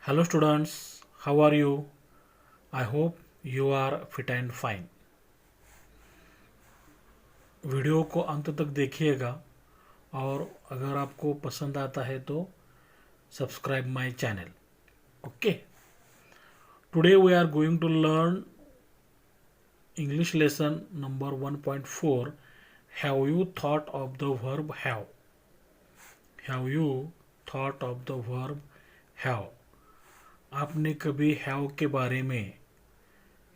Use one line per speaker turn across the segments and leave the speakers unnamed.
Hello students, how are you? I hope you are fit and fine. Video को अंत तक देखिएगा और अगर आपको पसंद आता है तो subscribe my channel. Okay. Today we are going to learn English lesson number 1.4. Have you thought of the verb have? Have you thought of the verb have? आपने कभी have के बारे में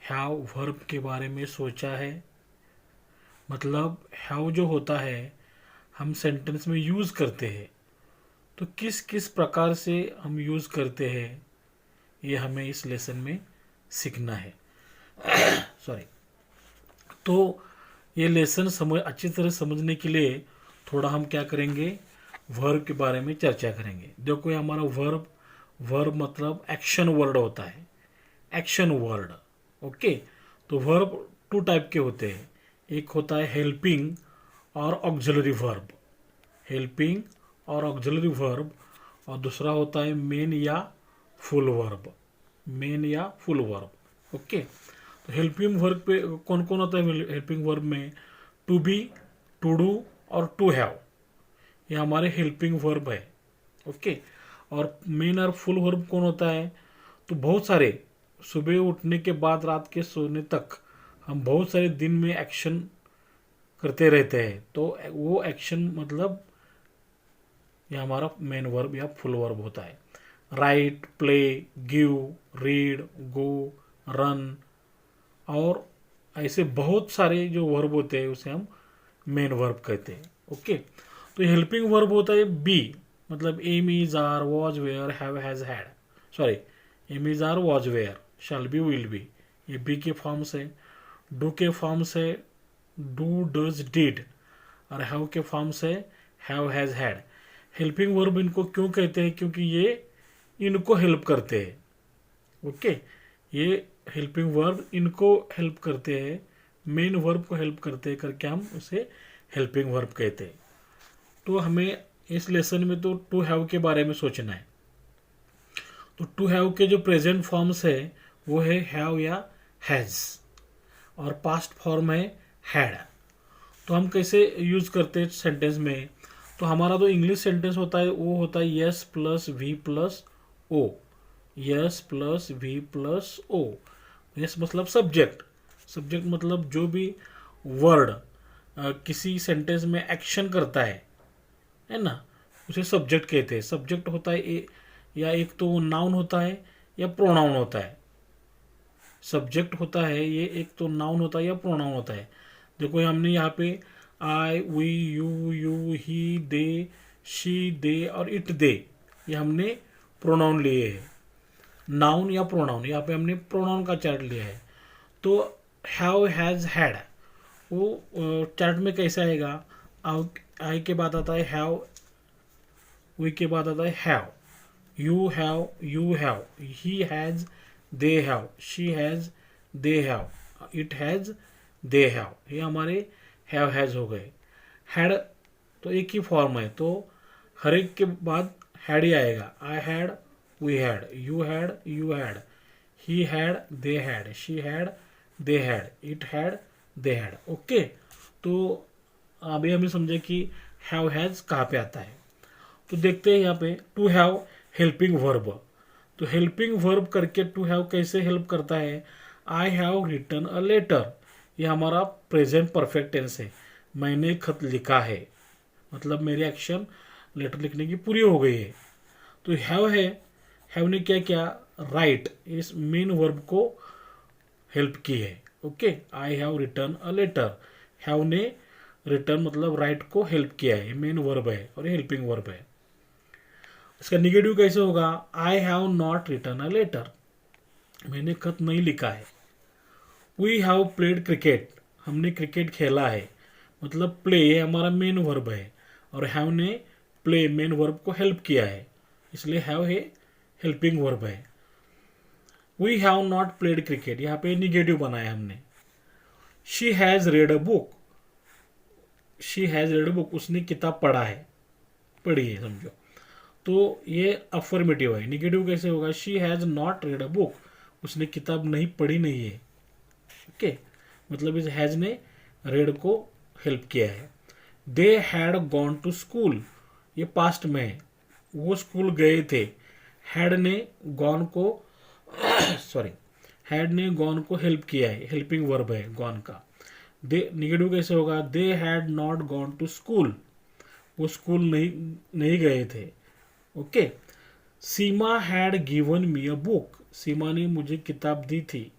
have verb के बारे में सोचा है? मतलब have जो होता है हम सेंटेंस में यूज़ करते हैं, तो किस किस प्रकार से हम यूज़ करते हैं ये हमें इस लेसन में सीखना है. सॉरी. तो ये लेसन अच्छी तरह समझने के लिए थोड़ा हम क्या करेंगे, वर्ब के बारे में चर्चा करेंगे. देखो ये हमारा वर्ब वर्ब मतलब एक्शन वर्ड होता है, एक्शन वर्ड. ओके. तो वर्ब टू टाइप के होते हैं. एक होता है हेल्पिंग और ऑक्सिलरी वर्ब, हेल्पिंग और ऑक्सिलरी वर्ब, और दूसरा होता है मेन या फुल वर्ब, मेन या फुल वर्ब. ओके. तो हेल्पिंग वर्ब पे कौन कौन होता है हेल्पिंग वर्ब में? टू बी, टू डू और टू हैव, ये हमारे हेल्पिंग वर्ब है. ओके. और मेन और फुल वर्ब कौन होता है? तो बहुत सारे, सुबह उठने के बाद रात के सोने तक हम बहुत सारे दिन में एक्शन करते रहते हैं, तो वो एक्शन मतलब ये हमारा मेन वर्ब या फुल वर्ब होता है. राइट, प्ले, गिव, रीड, गो, रन और ऐसे बहुत सारे जो वर्ब होते हैं उसे हम मेन वर्ब कहते हैं. ओके. तो हेल्पिंग वर्ब होता है बी, मतलब am is, are, was, were, have, has, had. Sorry, am is, are, was, were, shall be, will be, ये बी के फॉर्म से. डू के फॉर्म से डू, डज, डिड, और हैव के फॉर्म से have, has, had. Helping verb इनको क्यों कहते हैं? क्योंकि ये इनको हेल्प करते हैं. ओके. ये हेल्पिंग वर्ब इनको हेल्प करते हैं, मेन वर्ब को हेल्प करते हैं करके हम उसे हेल्पिंग वर्ब कहते हैं. तो हमें इस लेसन में तो टू हैव के बारे में सोचना है. तो टू हैव के जो प्रेजेंट फॉर्म्स है वो है हैव या हैज़, और पास्ट फॉर्म है हैड. तो हम कैसे यूज करते हैं सेंटेंस में? तो हमारा जो इंग्लिश सेंटेंस होता है वो होता है S plus V plus O, S plus V plus O. S मतलब सब्जेक्ट, सब्जेक्ट मतलब जो भी वर्ड किसी सेंटेंस में एक्शन करता है ना, उसे सब्जेक्ट कहते हैं. सब्जेक्ट होता है या एक तो नाउन होता है या प्रोनाउन होता है. सब्जेक्ट होता है ये, एक तो नाउन होता है या प्रोनाउन होता है. देखो हमने यहाँ पे I, we, you, he, they, she, they और इट, दे, ये हमने प्रोनाउन लिए हैं. नाउन या प्रोनाउन, यहाँ पे हमने प्रोनाउन का चार्ट लिया है. तो हैव, हैज, हैड वो चार्ट में कैसे आएगा? आई के बाद आता है हैव, वी के बाद आता है have, you have, he has, they have, she has, they have, it has, they have, ये हमारे हैव हैज हो गए. हैड तो एक ही फॉर्म है, तो हर एक के बाद हैड ही आएगा. I had, we had, you had, he had, they had, she had, they had, it had, they had. Okay. तो अभी हमें समझे कि हैव हैज कहाँ पे आता है. तो देखते हैं यहाँ पे टू हैव हेल्पिंग वर्ब. तो हेल्पिंग वर्ब करके टू हैव कैसे हेल्प करता है? I have written a letter, ये हमारा प्रेजेंट परफेक्ट टेंस है. मैंने खत लिखा है, मतलब मेरी एक्शन लेटर लिखने की पूरी हो गई है. तो हैव है, हैव ने क्या किया? राइट, इस मेन वर्ब को हेल्प की है. Okay. I have written a letter, have ने रिटर्न मतलब राइट को हेल्प किया है, ये मेन वर्ब है और ये हेल्पिंग वर्ब है. इसका निगेटिव कैसे होगा? I have not written a letter, मैंने खत नहीं लिखा है. वी हैव प्लेड क्रिकेट, हमने क्रिकेट खेला है, मतलब प्ले ये हमारा मेन वर्ब है और हैव ने प्ले मेन वर्ब को हेल्प किया है, इसलिए हैव है हेल्पिंग वर्ब है. We have not played cricket, यहाँ पे निगेटिव बनाया हमने. She has read a book, she has read a book, उसने किताब पढ़ा है, पढ़ी है समझो. तो ये अफर्मेटिव है। निगेटिव कैसे होगा? She has not red a book, उसने किताब नहीं पढ़ी नहीं है। ओके, मतलब इस हैज़ ने रेड को हेल्प किया है। They had gone to school, ये पास्ट में है, वो स्कूल गए थे। हैड ने गॉन को सॉरी हैड ने गॉन को हेल्प किया है, हेल्पिंग वर्ब है गॉन का। दे निगेटिव कैसे होगा? They had not gone to school, वो स्कूल नहीं गए थे। Okay, Seema had given me a book, Seema ने मुझे किताब दी थी।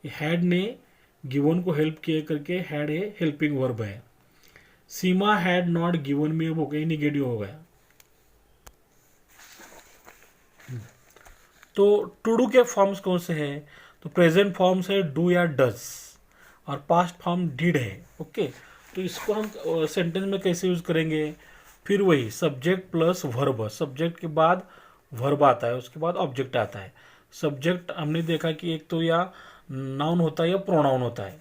हैड ने गिवन को हेल्प किया करके हैड ए हेल्पिंग वर्ब है। Seema had not given me a book, ये निगेटिव हो गया। तो टू डू के फॉर्म्स कौन से हैं? तो प्रेजेंट फॉर्म्स है डू या डज, और पास्ट फॉर्म डिड है। ओके, तो इसको हम सेंटेंस में कैसे यूज करेंगे? फिर वही सब्जेक्ट प्लस वर्ब, सब्जेक्ट के बाद वर्ब आता है, उसके बाद ऑब्जेक्ट आता है। सब्जेक्ट हमने देखा कि एक तो या नाउन होता है या प्रोनाउन होता है।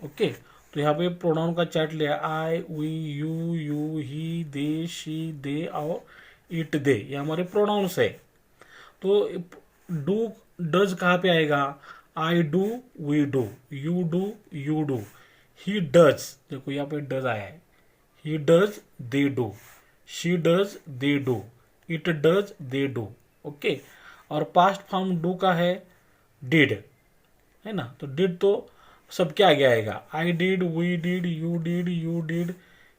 ओके, तो यहाँ पे प्रोनाउन का चार्ट लिया, I, we, you, he, they, she, they और इट, दे, ये हमारे प्रोनाउंस है। तो डू डज कहाँ पे आएगा? I do, we do, you do, he does, देखो यहाँ पे डज आया है, he does, they do, she does, they do, it does, they do. Okay, और पास्ट फॉर्म डू का है डिड, है ना? तो डिड तो सबके आगे आएगा, I did, we did, you did,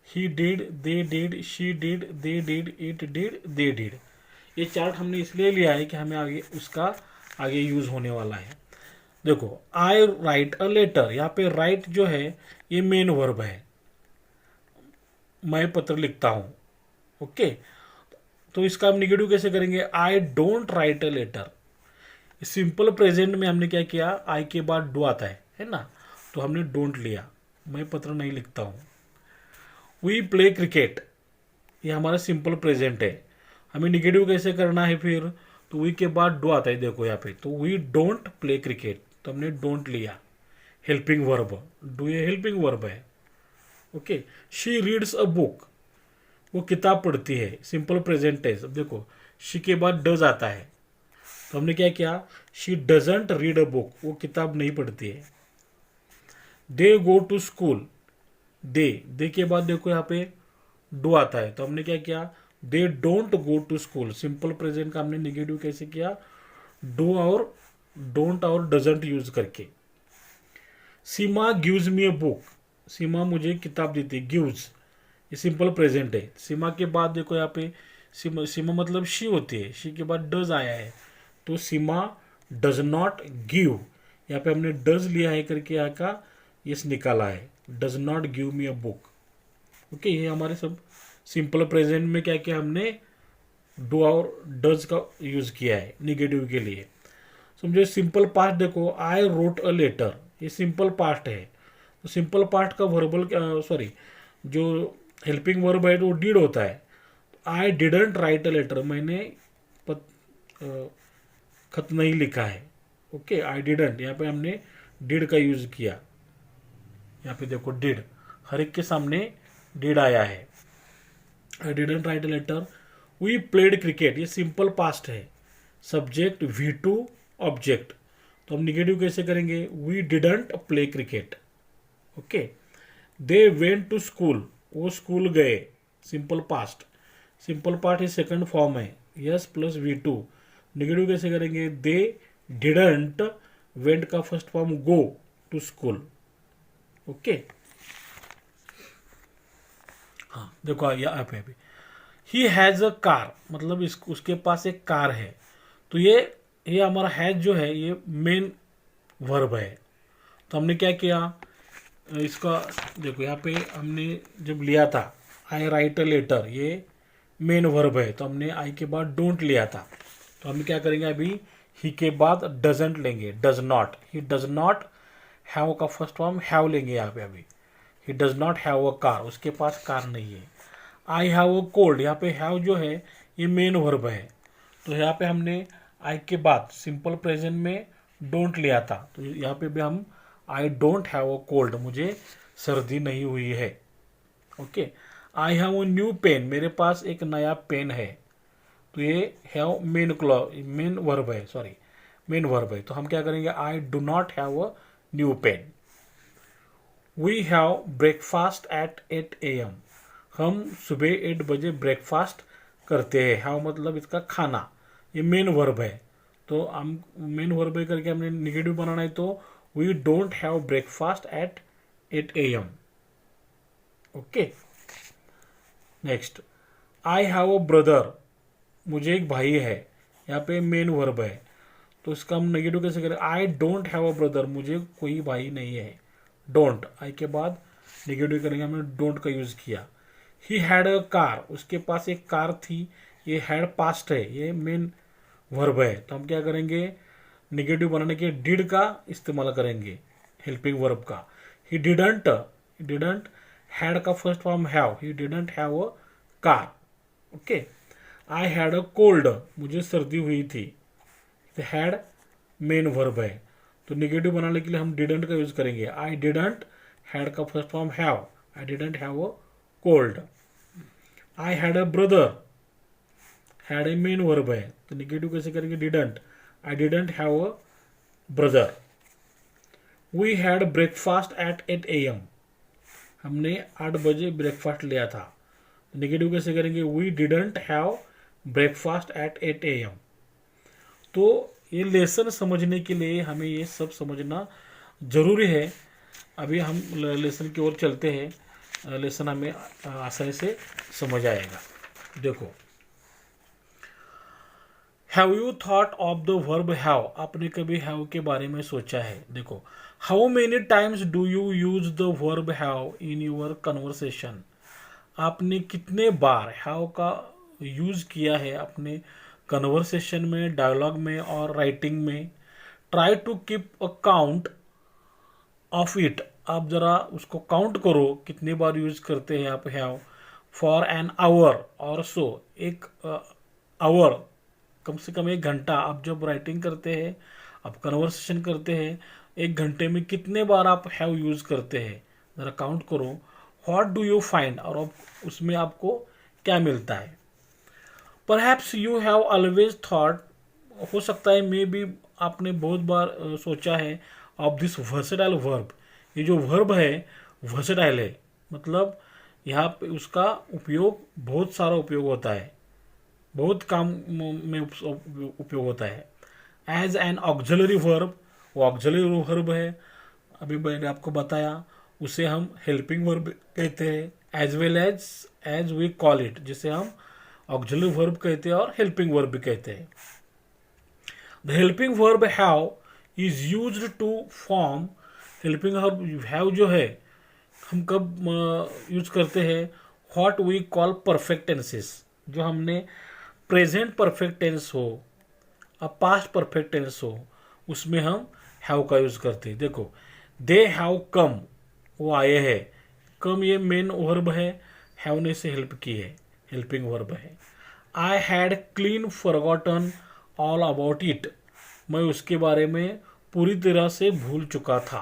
he did, they did, she did, they did, it did, they did. ये चार्ट हमने इसलिए लिया है कि हमें आगे उसका आगे यूज होने वाला है। देखो, आई राइट अ लेटर, यहाँ पे राइट जो है ये मेन वर्ब है, मैं पत्र लिखता हूं। ओके, तो इसका हम निगेटिव कैसे करेंगे? I don't write a letter. Simple present में हमने क्या किया? आई के बाद डू आता है ना? तो हमने डोंट लिया, मैं पत्र नहीं लिखता हूं। वी प्ले क्रिकेट, ये हमारा सिंपल प्रेजेंट है। हमें निगेटिव कैसे करना है फिर? तो वी के बाद डू आता है, देखो यहाँ पे, तो वी डोंट प्ले क्रिकेट, तो हमने डोंट लिया, हेल्पिंग वर्ब, डू ये हेल्पिंग वर्ब है। Okay, she reads a book, वो किताब पढ़ती है, सिंपल प्रेजेंट है। अब देखो, शी के बाद डज आता है, तो हमने क्या किया? She doesn't read a book, वो किताब नहीं पढ़ती है। दे गो टू स्कूल, दे के बाद देखो यहाँ पे डू आता है, तो हमने क्या किया? They don't go to school, simple present का हमने निगेटिव कैसे किया? डू और डोंट और डजंट यूज करके। सीमा गिव्स मी अ बुक, सीमा मुझे किताब देती है, गिव्स, ये सिंपल प्रेजेंट है। सीमा के बाद देखो यहाँ पे सीमा मतलब शी होती है, शी के बाद डज आया है, तो सीमा डज नॉट गिव, यहाँ पे हमने डज लिया है करके यहाँ का यस निकाला है, does not give me a book. Okay, ये हमारे सब सिंपल प्रेजेंट में क्या किया हमने? डू और डज का यूज किया है निगेटिव के लिए। समझो सिंपल पास्ट देखो, आई रोट अ लेटर, ये सिंपल पास्ट है, तो सिंपल पास्ट का वर्बल सॉरी जो हेल्पिंग वर्ब है तो वो डिड होता है। I didn't write a letter, मैंने खत नहीं लिखा है। ओके, आई डिडंट, यहाँ पे हमने डिड का यूज किया, यहाँ पे देखो डिड, हर एक के सामने डिड आया है। I didn't write a letter, we played cricket, ये सिंपल पास्ट है, सब्जेक्ट V2 ऑब्जेक्ट, तो हम निगेटिव कैसे करेंगे? We didn't play cricket. Okay, they went to school, वो स्कूल गए, सिंपल पास्ट, सिंपल पास्ट ये सेकंड फॉर्म है, यस प्लस V2। निगेटिव कैसे करेंगे? दे डिडंट वेंट का first form go to school. Okay, हाँ देखो यहाँ पे भी ही हैज़ अ कार, मतलब उसके पास एक कार है, तो ये हमारा हैज जो है ये मेन वर्ब है। तो हमने क्या किया? इसका देखो यहाँ पे हमने जब लिया था आई राइट अ लेटर, ये मेन वर्ब है, तो हमने आई के बाद डोंट लिया था, तो हम क्या करेंगे अभी? ही के बाद डजंट लेंगे, does not, he does not have का फर्स्ट फॉर्म हैव लेंगे यहाँ पे अभी, he does not have a car, उसके पास कार नहीं है। आई हैव अ कोल्ड, यहाँ पे हैव जो है ये मेन वर्ब है, तो यहाँ पे हमने आई के बाद सिंपल प्रेजेंट में डोंट लिया था, तो यहाँ पे भी हम I don't have a cold, मुझे सर्दी नहीं हुई है। Okay, I have a new pen, मेरे पास एक नया पेन है, तो ये हैव मेन वर्ब है, सॉरी मेन वर्ब है। तो हम क्या करेंगे, I do not have a new pen. We have breakfast at 8 AM। हम सुबह 8 बजे ब्रेकफास्ट करते हैं। हैव मतलब इसका खाना, ये मेन वर्ब है। तो हम मेन वर्ब करके हमने निगेटिव बनाना है, तो we don't have breakfast at 8 AM। Okay, next, I have a brother. मुझे एक भाई है, यहाँ पे मेन वर्ब है। तो इसका हम नेगेटिव कैसे करें, आई डोंट हैव अ ब्रदर, मुझे कोई भाई नहीं है। डोंट, आई के बाद नेगेटिव करेंगे, हमने डोंट का यूज किया। ही हैड अ कार, उसके पास एक कार थी। ये हैड पास्ट है, ये मेन वर्ब है। तो हम क्या करेंगे, नेगेटिव बनाने के डिड का इस्तेमाल करेंगे, हेल्पिंग वर्ब का। ही डिडंट हैड का first form have, he didn't have a car. Okay, I had a cold, मुझे सर्दी हुई थी। हैड मेन वर्ब है, तो नेगेटिव बनाने के लिए हम डिडंट का यूज करेंगे। आई डिडंट हैड का first form have, I didn't have a cold. I had a brother, had a main verb है, तो नेगेटिव कैसे करेंगे, didn't, I didn't have a brother. We had breakfast at 8 AM। हमने 8 बजे breakfast लिया था। Negative कैसे करेंगे, we didn't have breakfast at 8 AM। तो ये लेसन समझने के लिए हमें ये सब समझना जरूरी है। अभी हम लेसन की ओर चलते हैं, लेसन हमें आसानी से समझ आएगा। देखो, have you thought of the verb have, आपने कभी हैव के बारे में सोचा है। देखो, how many times do you use the verb have in your conversation, आपने कितने बार हैव का यूज किया है अपने कन्वर्सेशन में, डायलॉग में और राइटिंग में। Try to keep a count of it, आप जरा उसको काउंट करो कितनी बार यूज करते हैं आप हैव। फॉर एन आवर और सो, एक आवर कम से कम 1 घंटा। आप जब राइटिंग करते हैं, आप कन्वर्सेशन करते हैं, 1 घंटे में कितने बार आप हैव यूज करते हैं, जरा काउंट करो। व्हाट डू यू फाइंड, और उसमें आपको क्या मिलता है। Perhaps you have always thought, हो सकता है मे भी आपने बहुत बार सोचा है, ऑफ दिस वर्सेटाइल वर्ब, ये जो वर्ब है वर्सेटाइल है, मतलब यहाँ पे उसका उपयोग बहुत सारा उपयोग होता है, बहुत काम में उपयोग होता है। एज एन ऑक्सिलरी वर्ब, वो ऑक्सिलरी वर्ब है, अभी मैंने आपको बताया। उसे हम हेल्पिंग वर्ब कहते हैं, as well as we call it, जिसे हम ऑक्सिलरी वर्ब कहते हैं और हेल्पिंग वर्ब भी कहते हैं। The helping verb have is used to form, helping verb have जो है हम कब यूज करते हैं, what we call perfect tenses, जो हमने प्रेजेंट परफेक्ट टेंस हो, अब पास्ट परफेक्ट टेंस हो, उसमें हम हैव का यूज करते हैं। देखो, दे हैव कम, वो आए हैं। कम ये मेन वर्ब है, हैव ने से हेल्प की है, हेल्पिंग वर्ब है। I had clean forgotten all about it, मैं उसके बारे में पूरी तरह से भूल चुका था।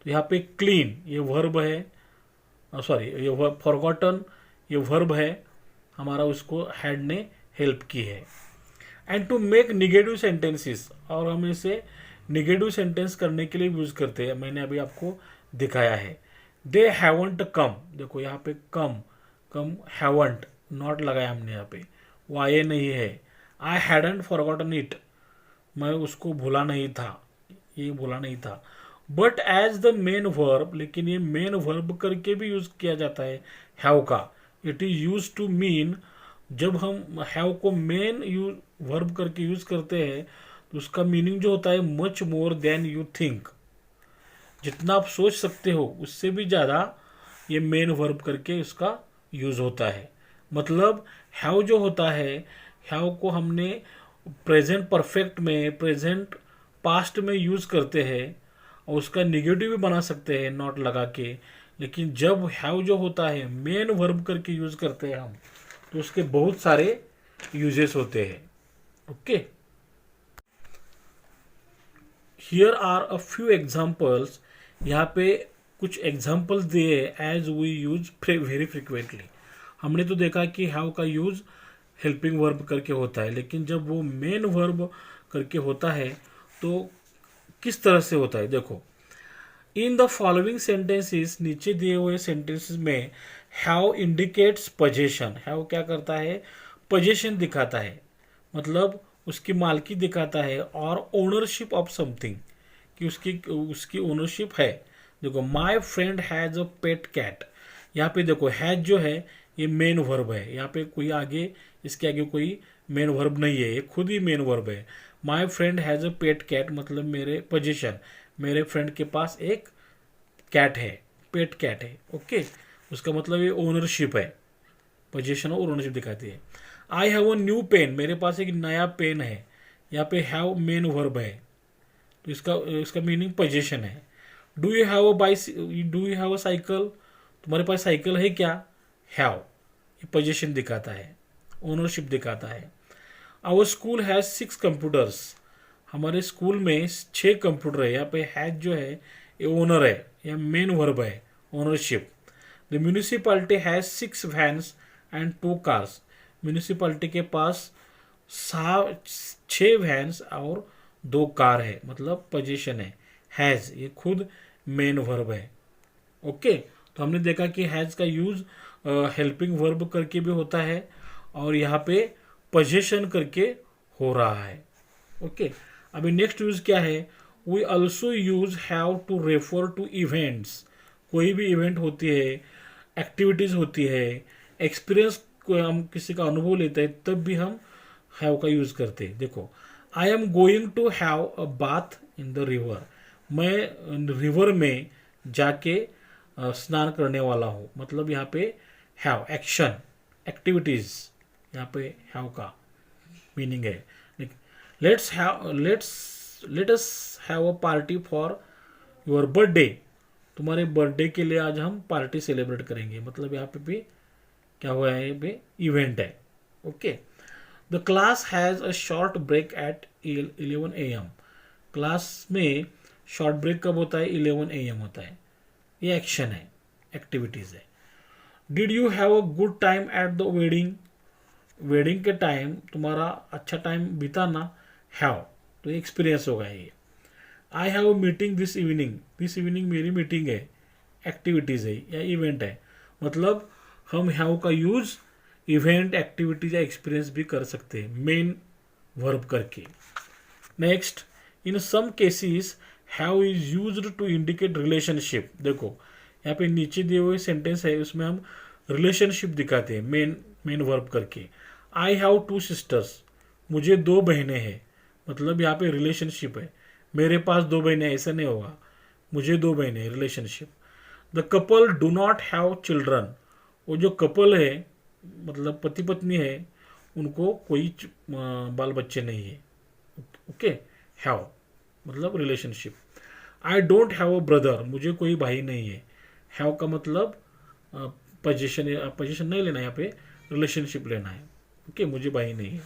तो यहाँ पे क्लीन ये वर्ब है, सॉरी ये फॉरगॉटन ये वर्ब है हमारा, उसको हैड ने हेल्प की है। And to make negative sentences, और हम इसे निगेटिव सेंटेंस करने के लिए यूज करते हैं, मैंने अभी आपको दिखाया है। दे हैवंट कम, देखो यहाँ पे कम हैवंट नॉट लगाया हमने यहाँ पे, वो आए नहीं है। आई हैडंट फॉरगॉटन इट, मैं उसको भूला नहीं था, ये भूला नहीं था। But as the main verb, लेकिन ये मेन वर्ब करके भी यूज किया जाता है हैव का। It is use to mean, जब हम हैव को मेन वर्ब करके यूज करते हैं तो उसका मीनिंग जो होता है much more than you think, जितना आप सोच सकते हो उससे भी ज़्यादा ये मेन वर्ब करके उसका यूज होता है। मतलब हैव जो होता है, हैव को हमने प्रेजेंट परफेक्ट में, प्रेजेंट पास्ट में यूज करते हैं और उसका निगेटिव भी बना सकते हैं नॉट लगा के। लेकिन जब हैव जो होता है मेन वर्ब करके यूज करते हैं हम, तो उसके बहुत सारे यूजेस होते हैं। Okay, here are a few examples, यहाँ पे कुछ एग्जाम्पल्स दिए as we use very frequently. हमने तो देखा कि हैव का यूज हेल्पिंग वर्ब करके होता है, लेकिन जब वो मेन वर्ब करके होता है तो किस तरह से होता है देखो। इन द फॉलोइंग सेंटेंसेस, नीचे दिए हुए सेंटेंसेस में हैव इंडिकेट्स पोजेशन। हैव क्या करता है, पोजेशन दिखाता है, मतलब उसकी मालकी दिखाता है, और ओनरशिप ऑफ समथिंग, कि उसकी ओनरशिप है। देखो my friend has a pet cat, यहाँ पे देखो हैज जो है ये मेन वर्ब है, यहाँ पे कोई आगे, इसके आगे कोई मेन वर्ब नहीं है, ये खुद ही मेन वर्ब है। My friend has a pet cat मतलब मेरे पोजीशन, मेरे फ्रेंड के पास एक कैट है, पेट कैट है। ओके, उसका मतलब ये ओनरशिप है, पोजीशन और ओनरशिप दिखाती है। I have a new pen, मेरे पास एक नया पेन है, यहाँ पे हैव मेन वर्ब है, तो इसका इसका मीनिंग पोजीशन है। Do you have a do you have a cycle, तुम्हारे पास साइकिल है क्या, हैव, ये पोजीशन दिखाता है, ओनरशिप दिखाता है। आवर स्कूल हैज 6 कंप्यूटर्स, हमारे स्कूल में 6 कंप्यूटर है, यहाँ पे हैज जो है ये ओनर है, यह मेन वर्ब है, ownership. The municipality has 6 vans and 2 cars, municipality के पास 6 वैन्स और 2 कार है, मतलब पोजीशन है। हैज ये खुद मेन वर्ब है। ओके, तो हमने देखा कि हैज का यूज हेल्पिंग वर्ब करके भी होता है, और यहाँ पे पोजीशन करके हो रहा है। ओके, अभी नेक्स्ट यूज क्या है, we also use have to refer to events, कोई भी इवेंट होती है, एक्टिविटीज होती है, एक्सपीरियंस को हम किसी का अनुभव लेते हैं, तब भी हम हैव का यूज करते हैं। देखो I am going to have a bath in the river, मैं रिवर में जाके स्नान करने वाला हूँ, मतलब यहाँ पे हैव एक्शन, एक्टिविटीज, यहाँ पे हैव का मीनिंग है। Let us have a party for your birthday, तुम्हारे बर्थडे के लिए आज हम पार्टी सेलिब्रेट करेंगे, मतलब यहाँ पे भी क्या हुआ है, ये भी इवेंट है। Okay, the class has a short break at 11 AM, class में शॉर्ट ब्रेक कब होता है, 11 AM होता है, ये एक्शन है, एक्टिविटीज है। Did you have a good time at the wedding, wedding के टाइम तुम्हारा अच्छा टाइम बीता ना, हैव, तो एक्सपीरियंस होगा ये। I have meeting this evening, this evening मेरी मीटिंग है, एक्टिविटीज है या इवेंट है, मतलब हम हैव का यूज इवेंट, एक्टिविटीज या एक्सपीरियंस भी कर सकते हैं मेन वर्ब करके। Next, in some cases have is used to indicate relationship, देखो यहाँ पे नीचे दिए हुए सेंटेंस है, उसमें हम रिलेशनशिप दिखाते हैं मेन वर्ब करके। आई हैव 2 सिस्टर्स, मुझे 2 बहनें हैं, मतलब यहाँ पे रिलेशनशिप है, मेरे पास 2 बहनें, ऐसा नहीं होगा, मुझे 2 बहनें, relationship. The couple do not have children, वो जो कपल है मतलब पति पत्नी है, उनको कोई बाल बच्चे नहीं है। ओके, हैव मतलब relationship. I don't have a brother, मुझे कोई भाई नहीं है, हैव का मतलब पोजीशन नहीं लेना, यहाँ पे रिलेशनशिप लेना है। ओके, मुझे भाई नहीं है।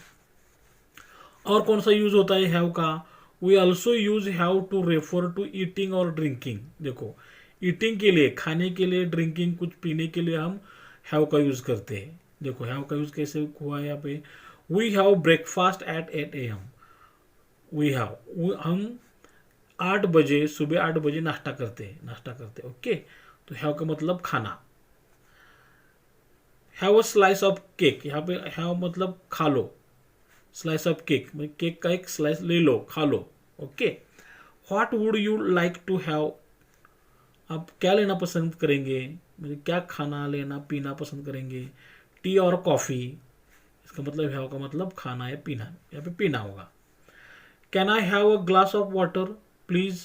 और कौन सा यूज होता है हैव का, we also use have to refer to eating और ड्रिंकिंग, देखो ईटिंग के लिए, खाने के लिए, ड्रिंकिंग कुछ पीने के लिए हम हैव का यूज करते हैं। देखो हैव का यूज कैसे हुआ है यहाँ पे, we have breakfast at 8 AM, we have, हम 8 बजे, सुबह 8 बजे नाश्ता करते हैं। ओके, तो हैव का मतलब खाना। Have a slice of cake, यहाँ पे हैव मतलब खा लो, स्लाइस ऑफ केक, केक का एक स्लाइस ले लो, खा लो। Okay, what would you like to have, आप क्या लेना पसंद करेंगे, मतलब क्या खाना लेना पीना पसंद करेंगे, टी और कॉफ़ी, इसका मतलब हैव का मतलब खाना है, पीना, यहाँ पे पीना होगा। Can I have a glass of water please,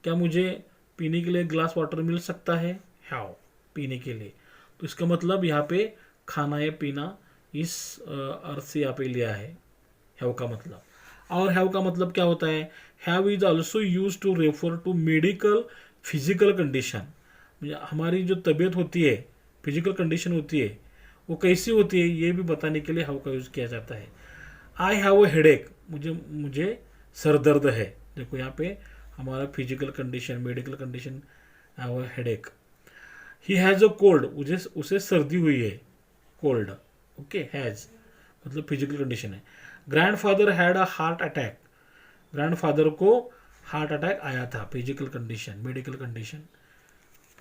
क्या मुझे पीने के लिए ग्लास वाटर मिल सकता है, हैव, पीने के लिए, तो इसका मतलब यहाँ पे खाना या पीना इस अर्थ से यहाँ पे लिया है हैव का मतलब। और हैव का मतलब क्या होता है, have is also use to refer to medical physical condition, हमारी जो तबीयत होती है, फिजिकल कंडीशन होती है, वो कैसी होती है ये भी बताने के लिए हैव का यूज किया जाता है। आई हैव अ हेडेक, मुझे सर दर्द है, देखो यहाँ पे हमारा physical condition, medical condition, have a headache. He has a cold, उसे सर्दी हुई है, कोल्ड। ओके, हैज़ मतलब फिजिकल कंडीशन है। Grandfather had a heart attack, grandfather को हार्ट अटैक आया था, physical condition, medical condition.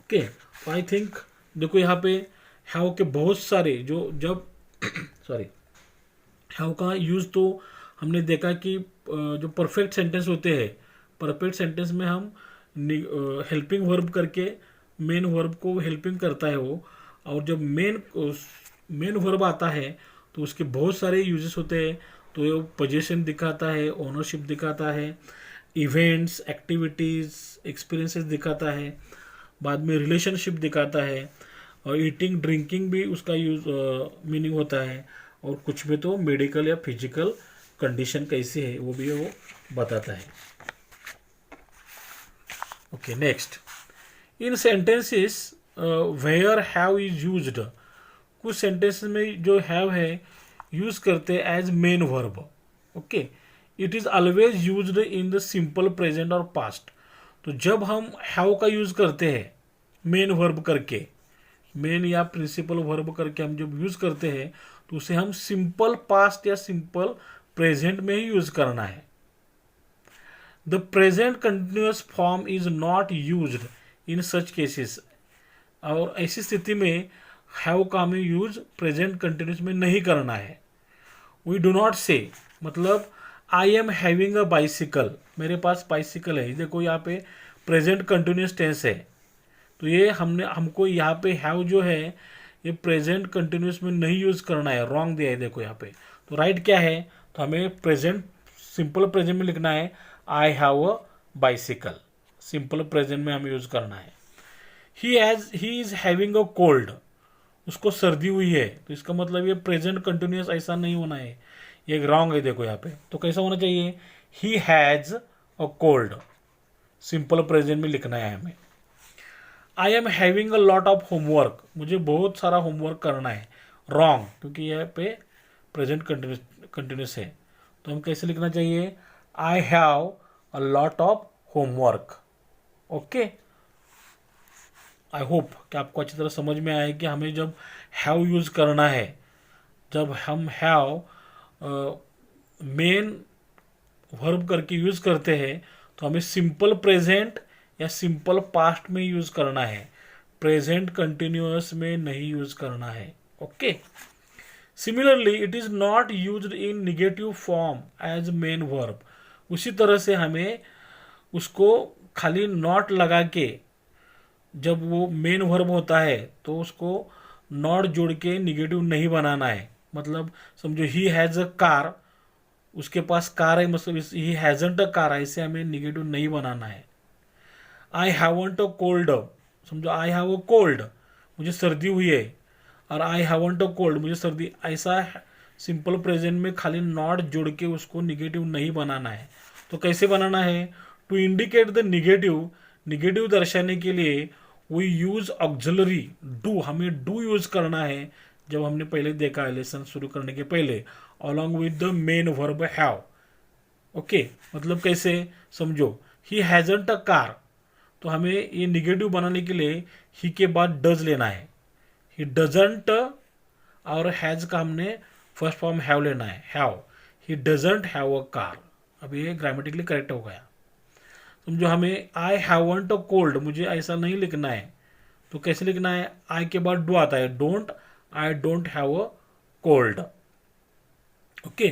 Okay, तो आई थिंक देखो यहाँ पे हैव के बहुत सारे जो जब सॉरी हैव का यूज़ तो हमने देखा कि जो परफेक्ट सेंटेंस होते हैं, परफेक्ट सेंटेंस में हम हेल्पिंग वर्ब करके मेन वर्ब को हेल्पिंग करता है वो, और जब मेन वर्ब आता है तो उसके बहुत सारे यूजेस होते हैं। तो ये पोजीशन दिखाता है, ओनरशिप दिखाता है, इवेंट्स, एक्टिविटीज़, एक्सपीरियंसेस दिखाता है, बाद में रिलेशनशिप दिखाता है, और ईटिंग ड्रिंकिंग भी उसका यूज मीनिंग होता है, और कुछ में तो मेडिकल या फिजिकल कंडीशन कैसी है वो भी वो बताता है। Okay, next, in sentences where have is used, कुछ सेंटेंसेस में जो हैव है यूज करते हैं as main verb. Okay, it is always used in the simple present और पास्ट। तो जब हम हैव का यूज करते हैं मेन वर्ब करके, मेन या प्रिंसिपल वर्ब करके हम जब यूज करते हैं तो उसे हम सिंपल पास्ट या सिंपल प्रेजेंट में ही यूज करना है। The present continuous form is not used in such cases, और ऐसी स्थिति में हैव का हमें यूज प्रेजेंट कंटिन्यूस में नहीं करना है। वी डू नॉट से, मतलब I am having a bicycle, मेरे पास बाइसिकल है, देखो यहाँ पे प्रेजेंट कंटिन्यूस टेंस है, तो ये हमको यहाँ पे हैव जो है ये प्रेजेंट कंटिन्यूस में नहीं यूज करना है, रॉन्ग दिया है देखो यहाँ पे। तो राइट क्या है, तो हमें प्रेजेंट सिंपल प्रेजेंट में लिखना है I have a bicycle, simple present में हमें यूज करना है। He is having a cold, उसको सर्दी हुई है, तो इसका मतलब ये प्रेजेंट कंटिन्यूस ऐसा नहीं होना है, ये रॉन्ग है देखो यहाँ पे। तो कैसा होना चाहिए, he has a cold, simple present में लिखना है हमें। I am having a lot of homework, मुझे बहुत सारा होमवर्क करना है, रॉन्ग, क्योंकि यहाँ पे प्रेजेंट कंटिन्यूस है। तो हम कैसे लिखना चाहिए, आई have a lot of homework. Okay, I hope कि आपको अच्छी तरह समझ में आए कि हमें जब हैव यूज करना है, जब हम हैव मेन वर्ब करके यूज करते हैं तो हमें सिंपल प्रेजेंट या सिंपल पास्ट में यूज करना है, प्रेजेंट कंटिन्यूअस में नहीं यूज करना है। Okay, similarly it is not used in negative form as main verb, उसी तरह से हमें उसको खाली नॉट लगा के, जब वो मेन वर्ब होता है तो उसको नॉट जोड़ के निगेटिव नहीं बनाना है। मतलब समझो ही हैज अ कार, उसके पास कार है, मतलब ही हैजंट अ कार, ऐसे हमें निगेटिव नहीं बनाना है। आई हैवंट अ कोल्ड, समझो आई हैव अ कोल्ड, मुझे सर्दी हुई है, और आई हैवंट अ कोल्ड, मुझे सर्दी, ऐसा सिंपल प्रेजेंट में खाली नॉट जोड़ के उसको निगेटिव नहीं बनाना है। तो कैसे बनाना है, to indicate the negative, negative दर्शाने के लिए वी यूज ऑक्सिलरी डू, हमें डू यूज करना है, जब हमने पहले देखा है लेसन शुरू करने के पहले, along with the main verb have. Okay, मतलब कैसे समझो, ही हैजंट अ कार, तो हमें ये निगेटिव बनाने के लिए ही के बाद डज लेना है, ही डजंट, और हैज का हमने फर्स्ट फॉर्म हैव लेना है, have, he doesn't have a car. अब ये ग्रामेटिकली करेक्ट हो गया। समझो हमें आई हैवंट अ कोल्ड, मुझे ऐसा नहीं लिखना है, तो कैसे लिखना है, आई के बाद डू आता है, don't, I don't have a cold. Okay,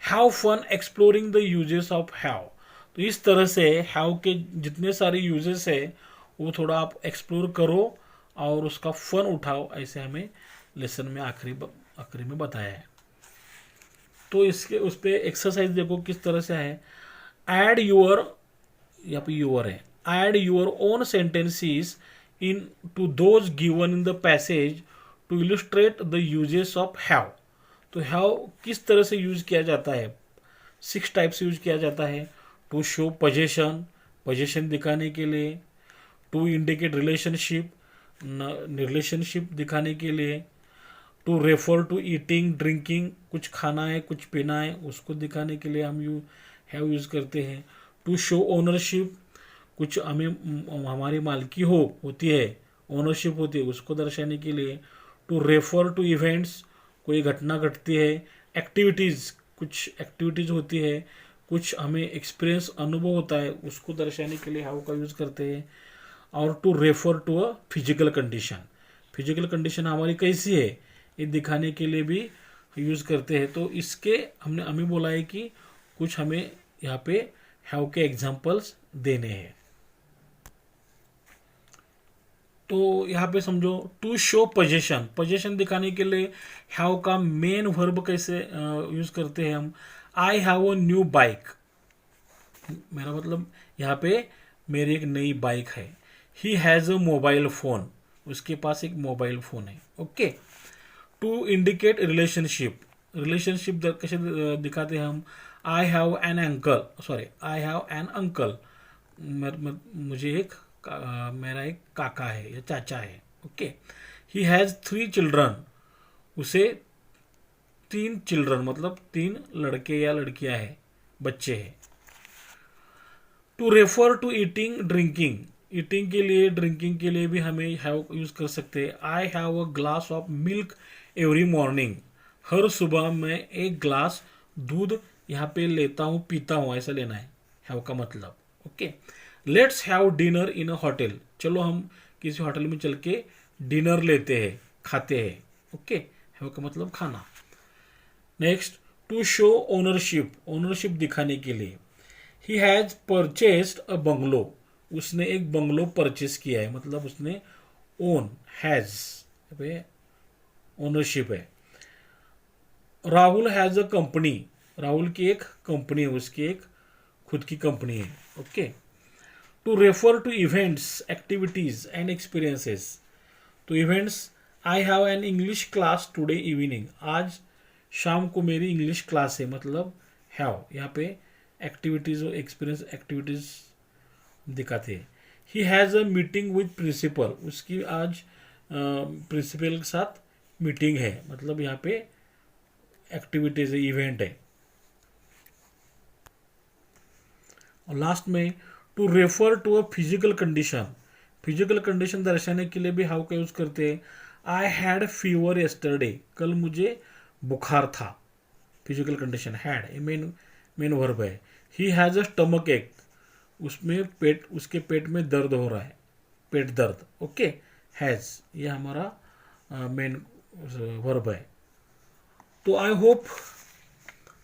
have fun exploring the uses of have, तो इस तरह से हैव के जितने सारे यूजेस है वो थोड़ा आप एक्सप्लोर करो और उसका फन उठाओ, ऐसे हमें लेसन में आखिरी में बताया है। तो इसके उस पर एक्सरसाइज देखो किस तरह से है, एड यूअर, यहाँ पे यूअर है, add your own sentences into those given in the passage to illustrate the uses of have. तो हैव किस तरह से यूज किया जाता है, 6 टाइप से यूज किया जाता है। टू शो पोजेशन, पोजेशन दिखाने के लिए, टू इंडिकेट रिलेशनशिप, रिलेशनशिप दिखाने के लिए, to refer to eating drinking, कुछ खाना है कुछ पीना है उसको दिखाने के लिए हम हैव यूज करते हैं। टू शो ओनरशिप, कुछ हमें हमारी मालकी होती है, ओनरशिप होती है, उसको दर्शाने के लिए। टू रेफर टू इवेंट्स, कोई घटना घटती है, एक्टिविटीज़, कुछ एक्टिविटीज़ होती है, कुछ हमें एक्सपीरियंस अनुभव होता है, उसको दर्शाने के लिए हाउ का यूज़ करते हैं। और to refer to a physical condition, physical condition हमारी कैसी है ये दिखाने के लिए भी यूज़ करते हैं। तो इसके हमने हमें बोला है कि कुछ हमें यहाँ पे हैव के एग्जांपल्स देने हैं। तो यहाँ पे समझो टू शो पोजेशन, पोजेशन दिखाने के लिए हैव का मेन वर्ब कैसे यूज़ करते हैं हम। I have a new bike, मेरा मतलब यहाँ पे मेरी एक नई बाइक है। He has a mobile phone, उसके पास एक मोबाइल फ़ोन है। Okay. To indicate relationship, relationship कैसे दिखाते हैं हम। I have an uncle, sorry I have an uncle, मुझे एक मेरा एक काका है या चाचा है। ओके। ही हैज़ 3 चिल्ड्रन, उसे 3 चिल्ड्रन मतलब 3 लड़के या लड़कियां हैं, बच्चे हैं। To refer to eating drinking, eating के लिए ड्रिंकिंग के लिए भी हमें हैव यूज़ कर सकते हैं। I have a glass of milk every morning, हर सुबह मैं एक ग्लास दूध यहाँ पे लेता हूँ, पीता हूँ, ऐसा लेना है हैव का मतलब। Okay. Let's have dinner in a hotel, चलो हम किसी होटल में चल के डिनर लेते हैं, खाते हैं। ओके। हैव का मतलब खाना। Next, to show ownership, ownership दिखाने के लिए। He has purchased a bungalow, उसने एक बंगलो परचेस किया है, मतलब उसने ओन, हैज़ पे ओनरशिप है। Rahul has a company, Rahul की एक कंपनी है, उसकी एक खुद की कंपनी है। Okay. To refer to events, activities and experiences, तो events, I have an English class today evening, आज शाम को मेरी इंग्लिश क्लास है, मतलब हैव यहाँ पे एक्टिविटीज और एक्सपीरियंस एक्टिविटीज दिखाते हैं। He has a meeting with principal, उसकी आज प्रिंसिपल के साथ मीटिंग है, मतलब यहाँ पे एक्टिविटीज है, इवेंट है। और लास्ट में to refer to a physical condition, physical condition दर्शाने के लिए भी हाउ का यूज करते हैं। आई हैड फीवर यस्टरडे, कल मुझे बुखार था, फिजिकल कंडीशन हैड, ये मेन वर्ब है। ही हैज़ अ स्टमक एक, उसमें पेट, उसके पेट में दर्द हो रहा है, पेट दर्द। ओके। हैज़ ये हमारा मेन वर्ब है। तो आई होप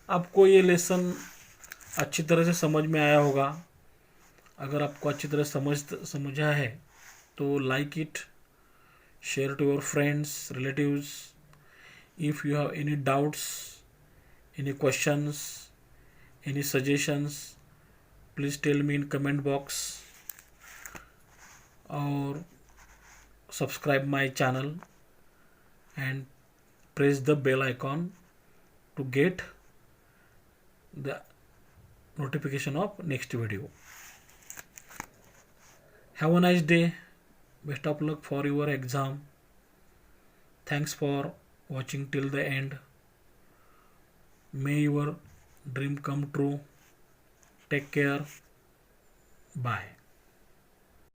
आपको ये लेसन अच्छी तरह से समझ में आया होगा। अगर आपको अच्छी तरह समझा है तो like it, share to your friends, relatives. If you have any doubts, any questions, any suggestions, please tell me in comment box. और subscribe my channel and press the bell icon to get the notification of next video. Have a nice day. Best of luck for your exam. Thanks for watching till the end. May your dream come true. Take care. Bye.